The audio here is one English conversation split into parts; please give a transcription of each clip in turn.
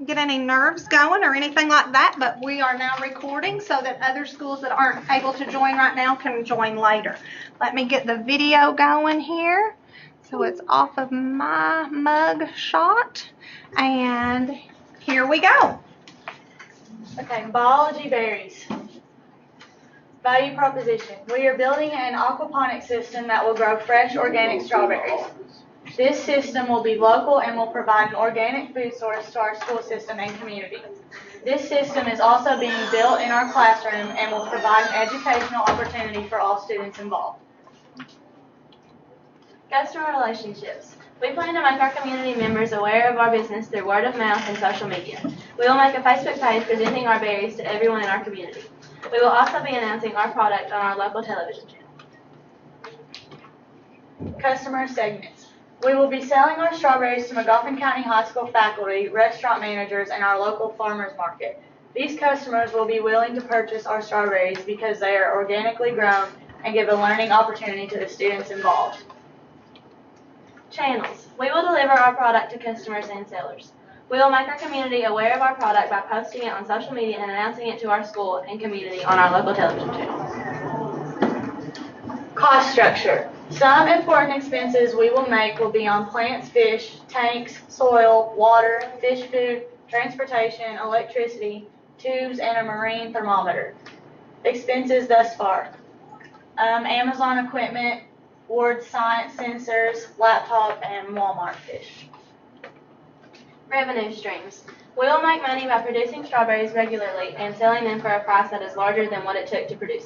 get any nerves going or anything like that, but we are now recording so that other schools that aren't able to join right now can join later. Let me get the video going here. So it's off of my mug shot, and here we go. Okay, biology berries. Value proposition. We are building an aquaponic system that will grow fresh organic strawberries. This system will be local and will provide an organic food source to our school system and community. This system is also being built in our classroom and will provide an educational opportunity for all students involved. Customer relationships. We plan to make our community members aware of our business through word of mouth and social media. We will make a Facebook page presenting our berries to everyone in our community. We will also be announcing our product on our local television channel. Customer segments. We will be selling our strawberries to McGoffin County High School faculty, restaurant managers, and our local farmers market. These customers will be willing to purchase our strawberries because they are organically grown and give a learning opportunity to the students involved. Channels. We will deliver our product to customers and sellers. We will make our community aware of our product by posting it on social media and announcing it to our school and community on our local television channel. Cost structure. Some important expenses we will make will be on plants, fish, tanks, soil, water, fish food, transportation, electricity, tubes, and a marine thermometer. Expenses thus far. Amazon equipment, Ward Science sensors, laptop, and Walmart fish. Revenue streams. We will make money by producing strawberries regularly and selling them for a price that is larger than what it took to produce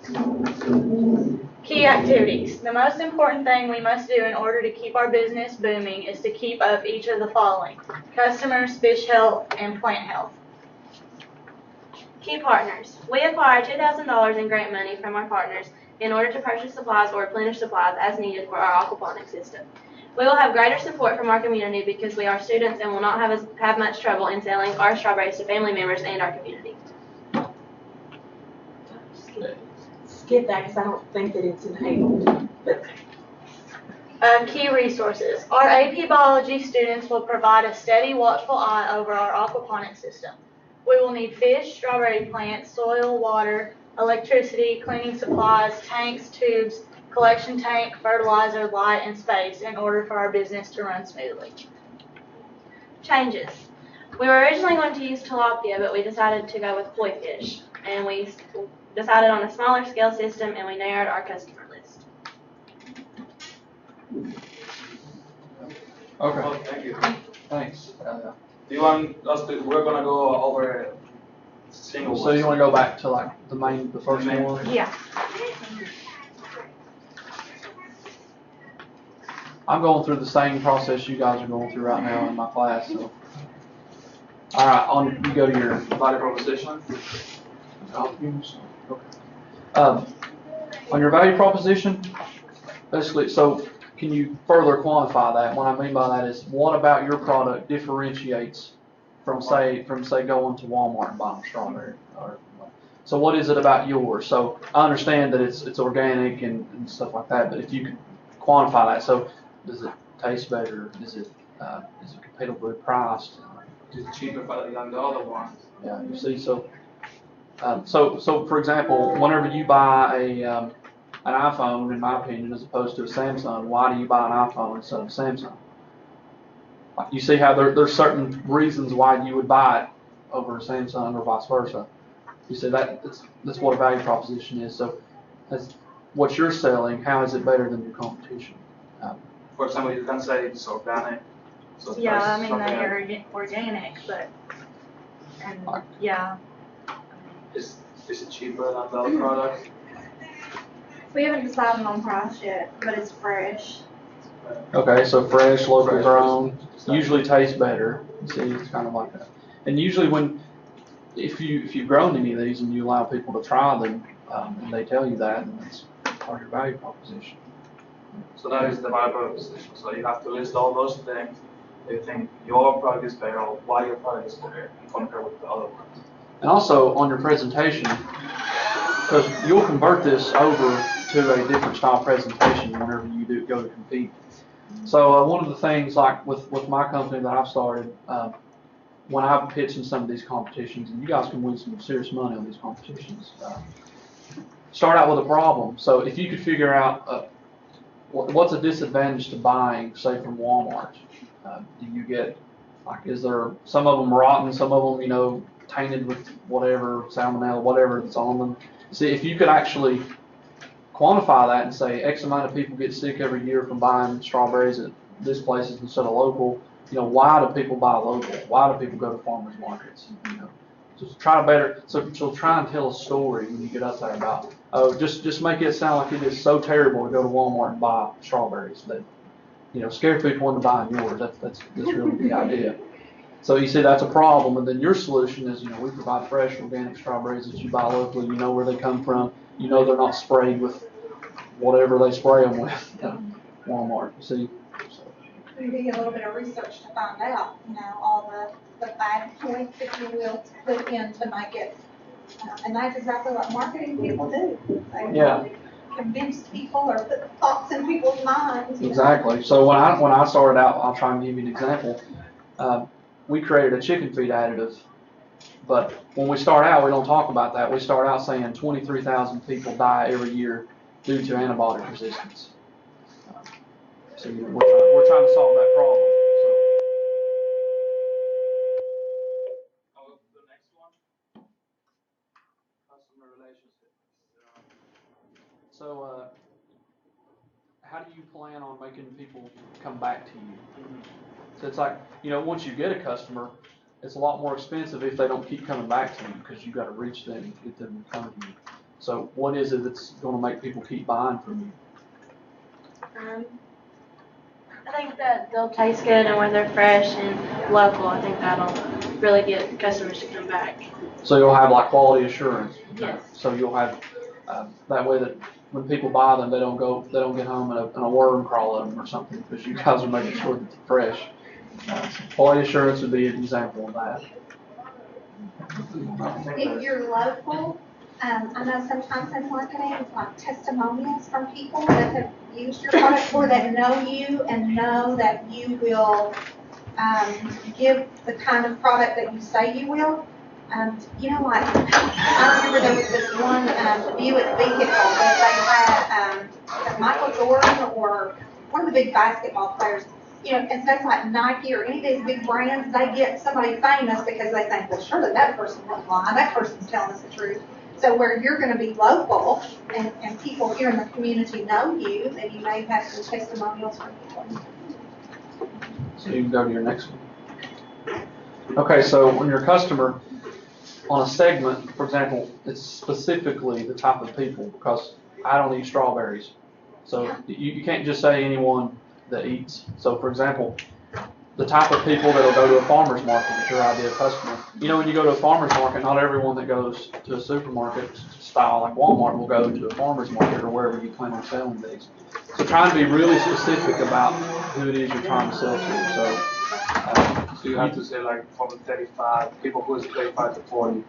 them. Key activities. The most important thing we must do in order to keep our business booming is to keep up each of the following: customers, fish health, and plant health. Key partners. We acquire $2,000 in grant money from our partners in order to purchase supplies or replenish supplies as needed for our aquaponic system. We will have greater support from our community because we are students and will not have much trouble in selling our strawberries to family members and our community. Skip that because I don't think that it's enabled. Key resources. Our AP Biology students will provide a steady, watchful eye over our aquaponic system. We will need fish, strawberry plants, soil, water, electricity, cleaning supplies, tanks, tubes, collection tank, fertilizer, light, and space in order for our business to run smoothly. Changes. We were originally going to use tilapia, but we decided to go with koi fish, and we decided on a smaller scale system, and we narrowed our customer list. Okay. Oh, thank you. Thanks. Do you want us to? We're gonna go over single. So you want to go back to like the first one? Yeah. I'm going through the same process you guys are going through right now in my class. So, all right, you go to your value proposition. On your value proposition, basically, so can you further quantify that? What I mean by that is, what about your product differentiates from say going to Walmart and buying a strawberry? So what is it about yours? So I understand that it's organic and stuff like that, but if you could quantify that, so does it taste better? Is it competitively priced? Is it cheaper than the other ones? Yeah, you see, so for example, whenever you buy an iPhone, in my opinion, as opposed to a Samsung, why do you buy an iPhone instead of a Samsung? You see how there's certain reasons why you would buy it over a Samsung or vice versa. You see that's what a value proposition is. So that's what you're selling. How is it better than your competition? For example, you can say it's organic. So Yeah, I mean they're organic, but yeah. Is it cheaper than the other products? We haven't decided on price yet, but it's fresh. Okay, so fresh, local grown, usually tastes better. See, it's kind of like that. And usually if you've grown any of these and you allow people to try them, and they tell you that, then that's part of your value proposition. So that is the value proposition. So you have to list all those things. You think your product is better or why your product is better compared with the other ones. And also on your presentation, because you'll convert this over to a different style presentation whenever you go to compete. So one of the things, like with my company that I've started, when I'm pitching some of these competitions, and you guys can win some serious money on these competitions, start out with a problem. So if you could figure out what's a disadvantage to buying, say, from Walmart, do you get, like, is there some of them rotten, some of them, tainted with whatever, salmonella, whatever that's on them? See, if you could actually quantify that and say X amount of people get sick every year from buying strawberries at this place instead of local, why do people buy local? Why do people go to farmers markets? Just try so try and tell a story when you get up there about, just make it sound like it is so terrible to go to Walmart and buy strawberries that, scare people into buying yours. That's really the idea. So you see that's a problem, and then your solution is, we provide fresh organic strawberries that you buy locally. You know where they come from. You know they're not sprayed with whatever they spray them with at Walmart. You see. You do a little bit of research to find out, all the bad points, if you will, to put in to make it. And that's exactly what marketing people do. They convince people or put thoughts in people's minds. Exactly. So when I started out, I'll try and give you an example. We created a chicken feed additive, but when we start out, we don't talk about that. We start out saying 23,000 people die every year due to antibiotic resistance. So we're trying to solve that problem. Oh, the next one, customer relationship. So how do you plan on making people come back to you? So it's like, once you get a customer, it's a lot more expensive if they don't keep coming back to you because you've got to reach them and get them to come to you. So what is it that's going to make people keep buying from you? I think that they'll taste good and when they're fresh and local, I think that'll really get customers to come back. So you'll have like quality assurance. Yes. So you'll have that way that when people buy them, they don't get home and a worm crawl at them or something because you guys are making sure that they're fresh. Quality assurance would be an example of that. If you're local, I know sometimes in marketing, it's like testimonials from people that have used your product or that know you and know that you will give the kind of product that you say you will. Like, I remember there was this one Buick vehicle that they had, Michael Jordan or one of the big basketball players, and so it's like Nike or any of these big brands, they get somebody famous because they think, well, surely that person wouldn't lie. That person's telling us the truth. So where you're going to be local and people here in the community know you, and you may have some testimonials from people. So you can go to your next one. Okay, so when you're a customer, on a segment, for example, it's specifically the type of people because I don't eat strawberries. So you can't just say anyone that eats. So for example, the type of people that'll go to a farmer's market is your ideal customer. When you go to a farmer's market, not everyone that goes to a supermarket style like Walmart will go to a farmer's market or wherever you plan on selling these. So try and be really specific about who it is you're trying to sell to. So you have to say like from 35, people who is 35 to 40.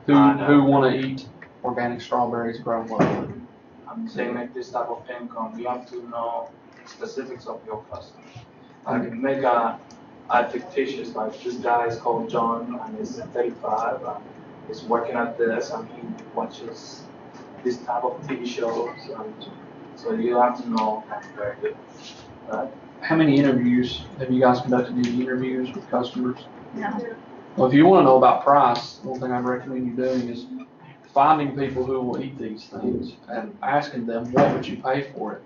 Who want to eat organic strawberries grown locally. I'm saying like this type of income, you have to know specifics of your customer. I can make a fictitious, like this guy is called John and he's 35 and he's working at this and he watches this type of TV shows. And so you have to know very good. How many interviews have you guys conducted? Any interviews with customers? No. Well, if you want to know about price, one thing I'd recommend you doing is finding people who will eat these things and asking them, what would you pay for it?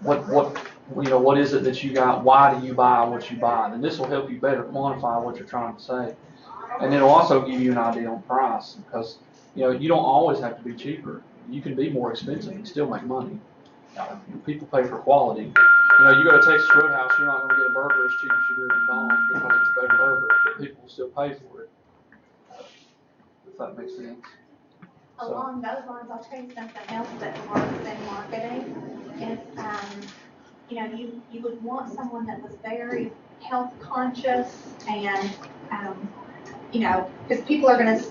What is it that you got? Why do you buy what you buy? And this will help you better quantify what you're trying to say. And it'll also give you an idea on price because, you don't always have to be cheaper. You can be more expensive and still make money. People pay for quality. You go to Texas Roadhouse, you're not going to get a burger as cheap as you do at McDonald's because it's a better burger, but people will still pay for it. If that makes sense. Along those lines, I'll tell you something else that works in marketing is, you would want someone that was very health conscious and, because people are gonna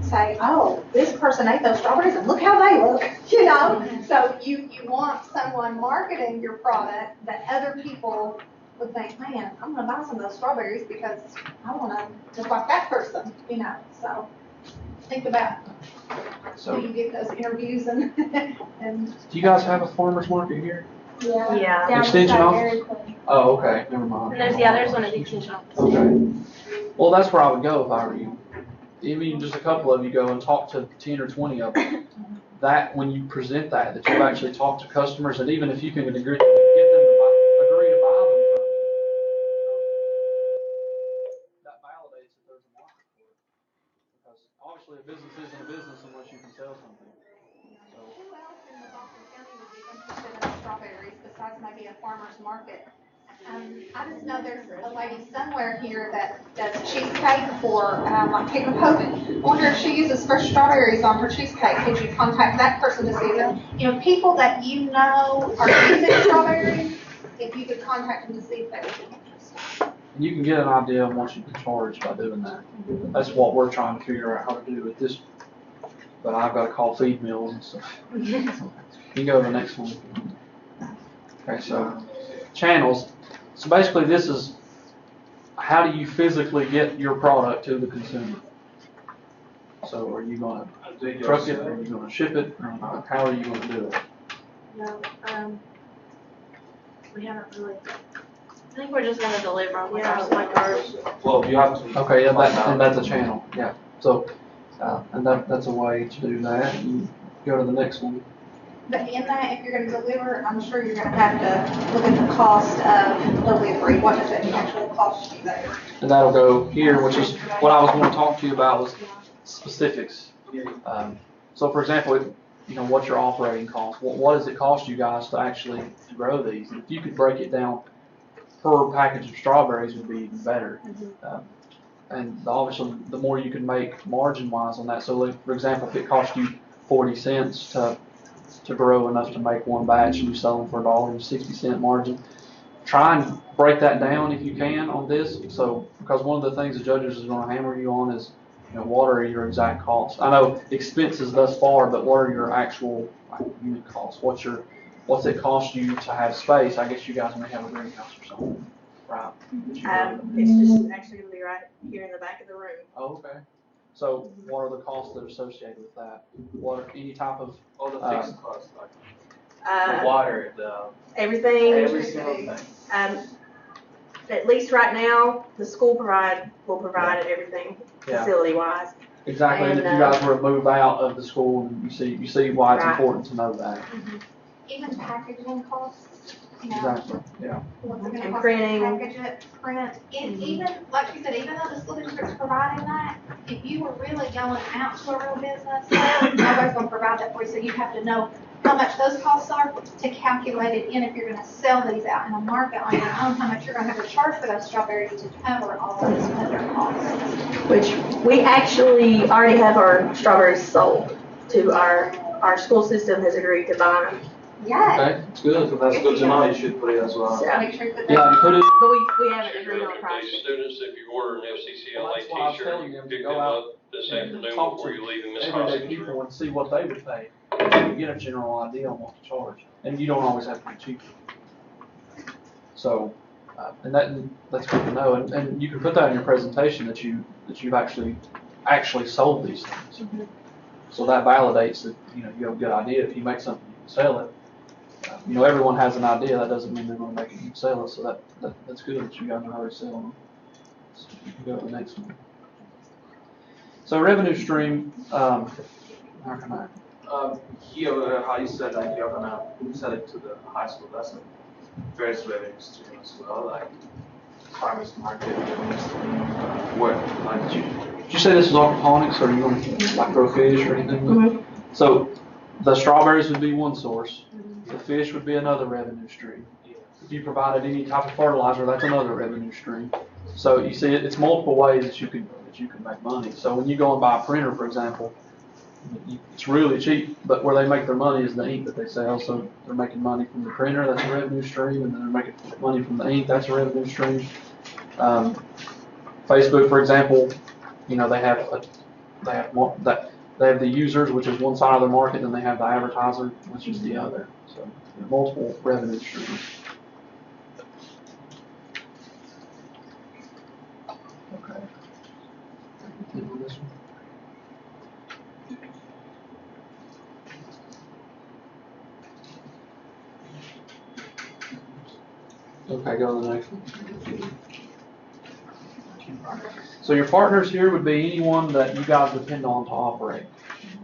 say, oh, this person ate those strawberries and look how they look, you know? So you want someone marketing your product that other people would think, man, I'm gonna buy some of those strawberries because I wanna just like that person, you know? So think about who you get those interviews and, and. Do you guys have a farmer's market here? Yeah. Down Extension beside office? Dairy Queen. Oh, okay, never mind. And there's the others one at the extension office. Okay. Well, that's where I would go if I were you. Even just a couple of you go and talk to 10 or 20 of them. That, when you present that you've actually talked to customers, and even if you can agree, get them to agree to buy them from you, that validates that there's a market for it. Because obviously a business isn't a business unless you can sell something. So. Who else in the Boston County would be interested in strawberries besides maybe a farmer's market? I just know there's a lady somewhere here that does cheesecake for like Pig and Poke. I wonder if she uses fresh strawberries on her cheesecake. Could you contact that person to see them? You know, people that you know are using strawberries, if you could contact them to see if they would be interested. And you can get an idea of what you can charge by doing that. That's what we're trying to figure out how to do with this. But I've got to call feed mills and stuff. You can go to the next one. Okay, so channels. So basically this is how do you physically get your product to the consumer? So are you going to truck it? Are you going to ship it? Or how are you going to do it? No, we haven't really. I think we're just gonna deliver them with ours. Well, you have to. Okay, yeah, and that's a channel. Yeah. So and that's a way to do that. You go to the next one. But in that, if you're going to deliver, I'm sure you're going to have to look at the cost of delivery. What does it actually cost you there? And that'll go here, which is what I was going to talk to you about was specifics. So for example, you know, what's your operating cost? What does it cost you guys to actually grow these? And if you could break it down per package of strawberries would be even better. And obviously, the more you can make margin-wise on that. So like, for example, if it cost you 40 cents to grow enough to make one batch and you sell them for $1, 60-cent margin. Try and break that down if you can on this. So, because one of the things the judges is going to hammer you on is, you know, what are your exact costs? I know expenses thus far, but what are your actual unit costs? What's it cost you to have space? I guess you guys may have a greenhouse or something, right? It's just actually gonna be right here in the back of the room. Oh, okay. So, what are the costs that are associated with that? What are any type of All the fixed costs, like the Uh, water, the everything, every single thing. at least right now, the school will provide everything Yeah. facility-wise. exactly? And if you guys were to move out of the school, you see why it's Right. important to know that. Even packaging costs, you know. Exactly. Yeah. What's it gonna And cost printing. to package it, print, and even, like you said, even though the school district's providing that, if you were really going out to a real business, nobody's gonna provide that for you, so you have to know how much those costs are to calculate it in if you're gonna sell these out in a market on your own, how much you're gonna have to charge for those strawberries to cover all those other costs. Which we actually already have our strawberries sold to our school system has agreed to buy them. Yeah. Okay, it's good. So that's good to know, you should put it as well. So, Make sure you put Yeah, that. you put it. but we haven't agreed on a price. These students, if you order an Well, FCCLA that's why I was t-shirt, telling you them can to pick go them out up this and afternoon talk before to you leave in Miss everyday Hoskins' people room. and see what they would pay. You get a general idea on what to charge, and you don't always have to be cheaper. So, and that's good to know, and you can put that in your presentation that you've actually sold these things. So that validates that you have a good idea. If you make something, you can sell it. Everyone has an idea. That doesn't mean they're going to make it and sell it. So that's good that you guys are already selling them. So you can go to the next one. So revenue stream. How can I? Here, how you said like you're gonna sell it to the high school, that's a various revenue stream as well, like farmers market revenue stream, work, like Did you say this is aquaponics, or are you going to like grow fish or anything? Mhm. So the strawberries would be one source. The fish would be another revenue stream. If you provided any type of fertilizer, that's another revenue stream. So you see, it's multiple ways that you can make money. So when you go and buy a printer, for example, it's really cheap, but where they make their money is the ink that they sell. So they're making money from the printer, that's a revenue stream, and then they're making money from the ink, that's a revenue stream. Facebook, for example, they have they have they have the users, which is one side of the market, and they have the advertiser, which is the other. So multiple revenue streams. Okay. This one. Okay, go to the next one. So your partners here would be anyone that you guys depend on to operate.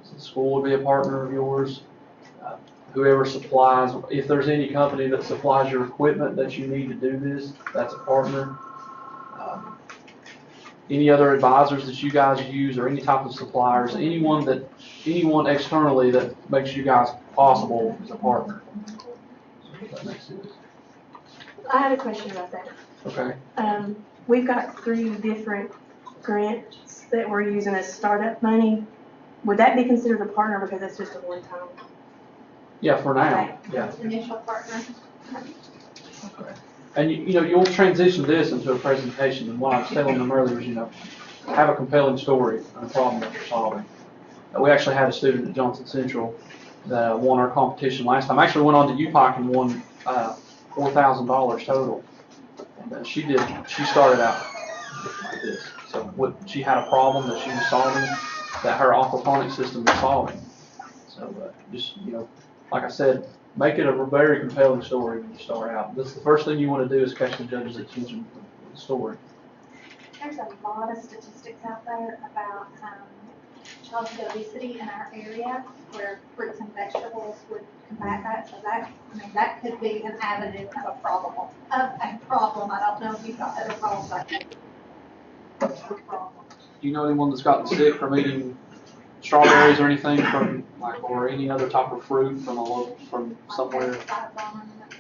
So the school would be a partner of yours. Whoever supplies, if there's any company that supplies your equipment that you need to do this, that's a partner. Any other advisors that you guys use or any type of suppliers, anyone externally that makes you guys possible is a partner. So if that makes sense. I have a question about that. Okay. We've got 3 different grants that we're using as startup money. Would that be considered a partner because it's just a one-time? Yeah, for now. Okay. Yeah. Initial partner. Okay. And you'll transition this into a presentation. And what I was telling them earlier is, have a compelling story on a problem that you're solving. We actually had a student at Johnson Central that won our competition last time. Actually went on to UPOC and won $4,000 total. And she started out like this. So she had a problem that she was solving, that her aquaponics system was solving. So just, like I said, make it a very compelling story when you start out. This is the first thing you want to do is catch the judge's attention with the story. There's a lot of statistics out there about childhood obesity in our area where fruits and vegetables would combat that. So that could be an avenue of a problem. I don't know if you've got other problems like that. Do you know anyone that's gotten sick from eating strawberries or anything or any other type of fruit from somewhere?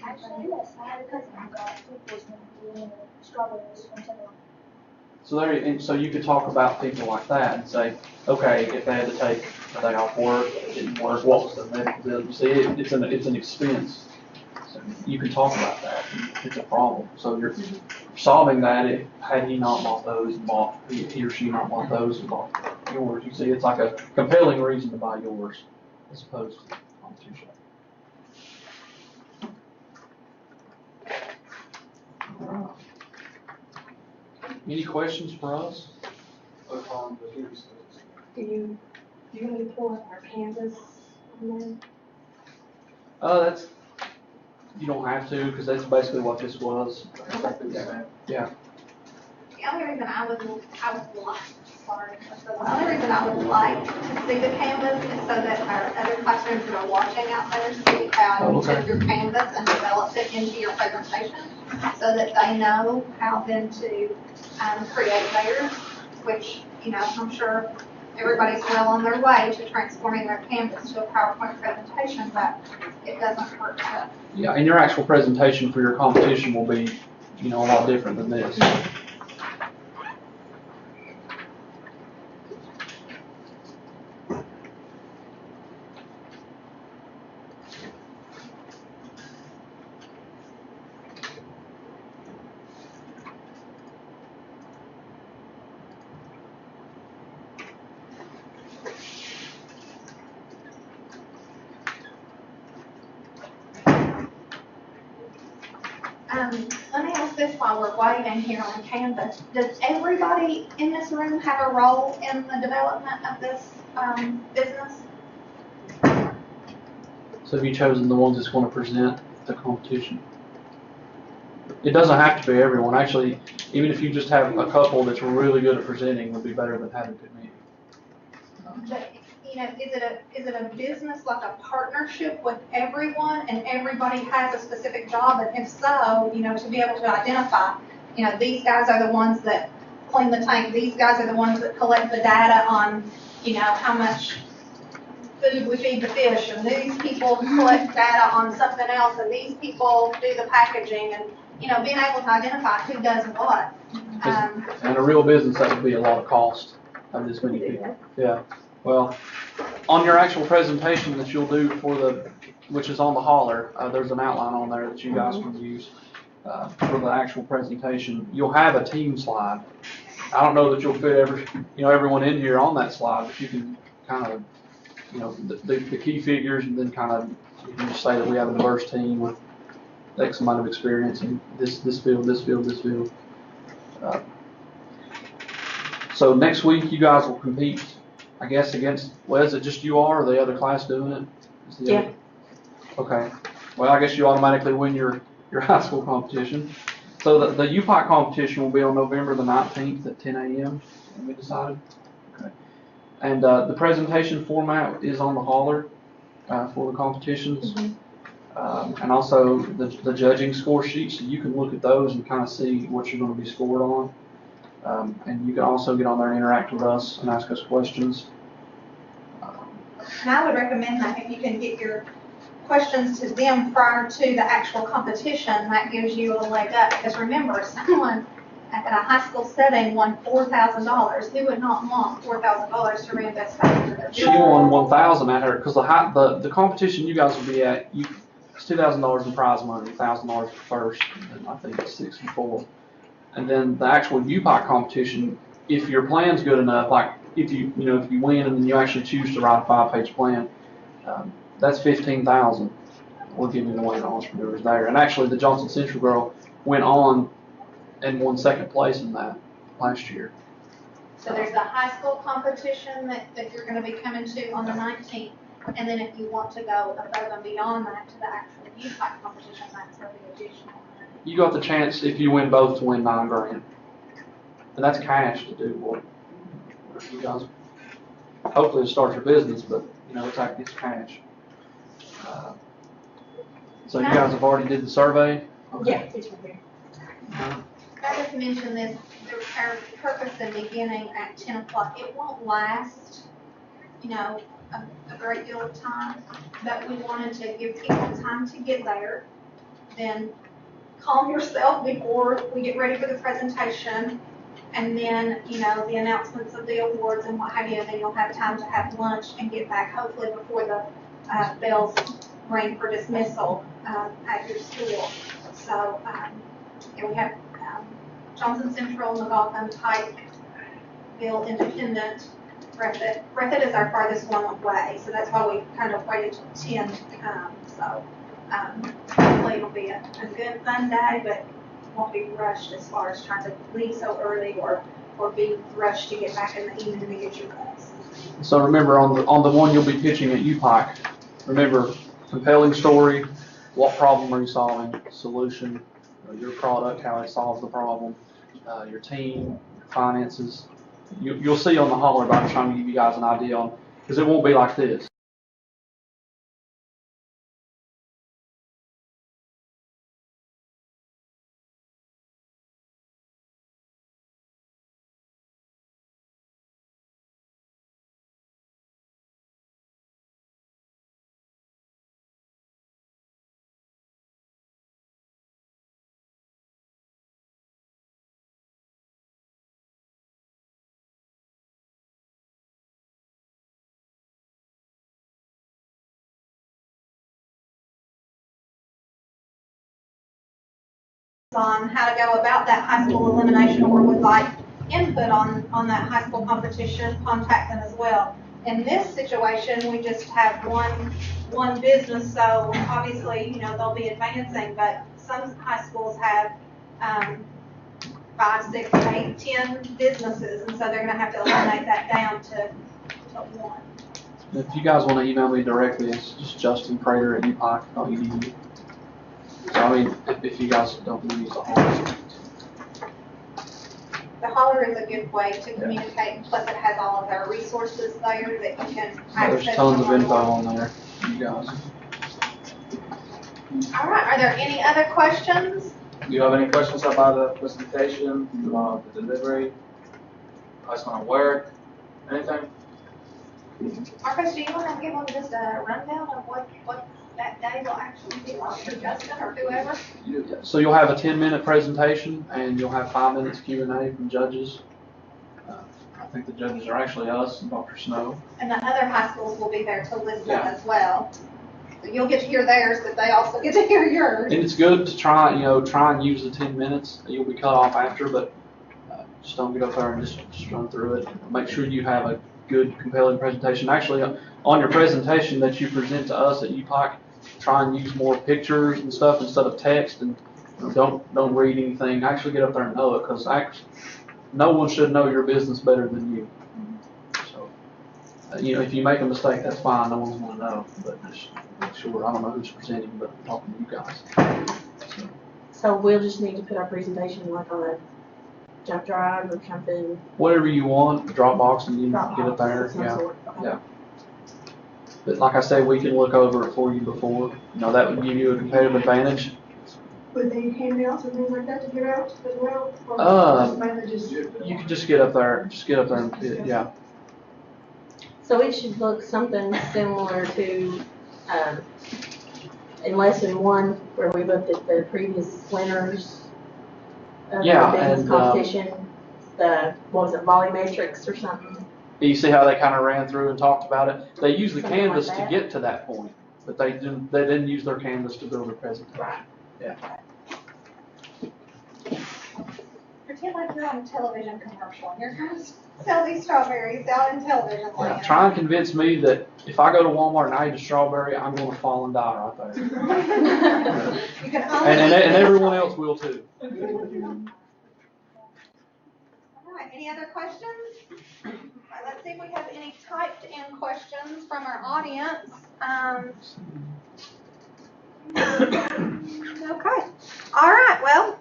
Actually, yes, I had a cousin who got food poisoning from strawberries from 7-Eleven. So you could talk about people like that and say, okay, if they had to take a day off work, it didn't work, what was the medical bill? You see, it's an expense. So you can talk about that. It's a problem. So you're solving that. Had he not bought those, he or she not bought those and bought yours. You see, it's like a compelling reason to buy yours as opposed to competition. All right. Any questions for us? Do you want to pull up our Canvas on You don't have to, because that's basically what this was. Yeah. The only reason I would like to see the Canvas is so that our other classrooms that are watching out there see how you took your Canvas and developed it into your presentation, so that they know how then to create theirs, which, I'm sure everybody's well on their way to transforming their Canvas to a PowerPoint presentation, but it doesn't hurt to. Yeah, and your actual presentation for your competition will be, a lot different than this. Let me ask this while we're waiting here on Canvas. Does everybody in this room have a role in the development of this business? So have you chosen the ones that's going to present the competition? It doesn't have to be everyone. Actually, even if you just have a couple that's really good at presenting, would be better than having too many. But, is it a business like a partnership with everyone and everybody has a specific job? And if so, to be able to identify, these guys are the ones that clean the tank. These guys are the ones that collect the data on, how much food we feed the fish. And these people collect data on something else. And these people do the packaging and, being able to identify who does what. And a real business, that would be a lot of cost. Having this many people. Yeah. Well, on your actual presentation that you'll do which is on the holler, there's an outline on there that you guys can use for the actual presentation. You'll have a team slide I don't know that you'll fit everyone in here on that slide, but you can kind of, the key figures, and then kind of, you can just say that we have a diverse team with X amount of experience in this field. So next week, you guys will compete, I guess, against, well, is it just you are, or the other class doing it? Yeah. Okay. Well, I guess you automatically win your high school competition. So the UPOC competition will be on November the 19th at 10 a.m. We decided. Okay. And the presentation format is on the hauler for the competitions. And also the judging score sheet, so you can look at those and kind of see what you're going to be scored on. And you can also get on there and interact with us and ask us questions. And I would recommend that if you can get your questions to them prior to the actual competition, that gives you a leg up. Because remember, someone at a high school setting won $4,000. Who would not want $4,000 to reinvest back into their She won $1,000 at her, because the competition you guys will be at, it's $2,000 in prize money, $1,000 for first, and I think it's 6 and 4. And then the actual UPOC competition, if your plan's good enough, like if you win and then you actually choose to write a 5-page plan, that's $15,000. We're giving away to entrepreneurs there. And actually, the Johnson Central girl went on and won 2nd place in that last year. So there's the high school competition that you're going to be coming to on the 19th. And then if you want to go above and beyond that to the actual UPOC competition, that's for the additional. You got the chance, if you win both, to win $9,000. And that's cash to do what you guys, hopefully it starts your business, but it's cash. So you guys have already did the survey? Okay. Yeah, it's right here. I just mentioned this, our purpose in beginning at 10 o'clock. It won't last, a great deal of time, but we wanted to give people time to get there. Then calm yourself before we get ready for the presentation. And then, the announcements of the awards and what have you, and then you'll have time to have lunch and get back, hopefully before the bells ring for dismissal at your school. So, we have Johnson Central, McGoffin, Pike, Bill Independent, Ratliff. Ratliff is our farthest one away, so that's why we kind of waited till 10 to come. So, hopefully it'll be a good, fun day, but won't be rushed as far as trying to leave so early or be rushed to get back in the evening to get your bus. So remember, on the one you'll be pitching at UPOC, remember, compelling story, what problem are you solving, solution, your product, how it solves the problem, your team, your finances. You'll see on the hauler, but I'm trying to give you guys an idea on, because it won't be like this. On how to go about that high school elimination or would like input on that high school competition, contact them as well. In this situation, we just have one business, so obviously, they'll be advancing, but some high schools have 5, 6, 8, 10 businesses, and so they're going to have to eliminate that down to one. If you guys want to email me directly, it's just justinprater@upoc.edu. So, I mean, if you guys don't use the hauler. The hauler is a good way to communicate, and plus it has all of their resources there that you can access. There's tons of info on there, you guys. All right, are there any other questions? Do you have any questions about the presentation, about the delivery, how it's going to work, anything? Marcus, do you want to give them just a rundown of what that day will actually be like for Justin or whoever? So you'll have a 10-minute presentation, and you'll have 5 minutes Q&A from judges. I think the judges are actually us and Dr. Snow. And the other high schools will be there to listen as well. So you'll get to hear theirs, but they also get to hear yours. And it's good to try and use the 10 minutes. You'll be cut off after, but Just don't get up there and just run through it. Make sure you have a good, compelling presentation. Actually, on your presentation that you present to us at UPIC, try and use more pictures and stuff instead of text, and don't read anything. Actually get up there and know it, because no one should know your business better than you. So, if you make a mistake, that's fine. No one's going to know. But just make sure. I don't know who's presenting, but I'm talking to you guys. So we'll just need to put our presentation like on a jump drive or something. Whatever you want, Dropbox, and you Dropbox get it there. of some Yeah. sort. Okay. Yeah. But like I said, we can look over it for you before. That would give you a competitive advantage. Would they hand outs and things like that to give out as well? You can just get up there. And yeah. So it should look something similar to, in lesson 1, where we looked at the previous winners of the business and, competition, what was it, volumetrics or something? You see how they kind of ran through and talked about it? They use the Something canvas like to that. get to that point, but they didn't use their canvas to build a presentation. Right. Yeah. Pretend like you're on a television commercial and you're trying to sell these strawberries out in television Yeah. land. Try and convince me that if I go to Walmart and I eat a strawberry, I'm going to fall and die right there. You can only and eat everyone else will too. All right, any other questions? All right, let's see if we have any typed in questions from our audience. Okay. All right, well,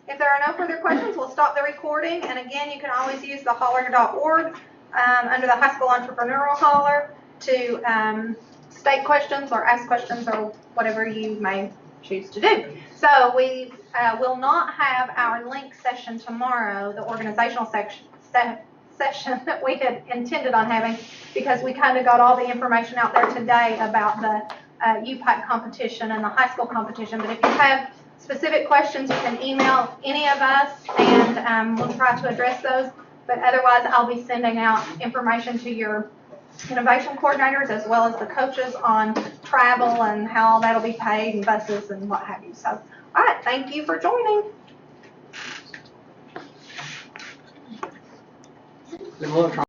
if there are no further questions, we'll stop the recording. And again, you can always use the holler.org under the High School Entrepreneurial Holler to state questions or ask questions or whatever you may choose to do. So we will not have our link session tomorrow, the organizational session that we had intended on having, because we kind of got all the information out there today about the UPIC competition and the high school competition. But if you have specific questions, you can email any of us and we'll try to address those. But otherwise, I'll be sending out information to your innovation coordinators as well as the coaches on travel and how that'll be paid and buses and what have you. So, all right, thank you for joining. Good luck.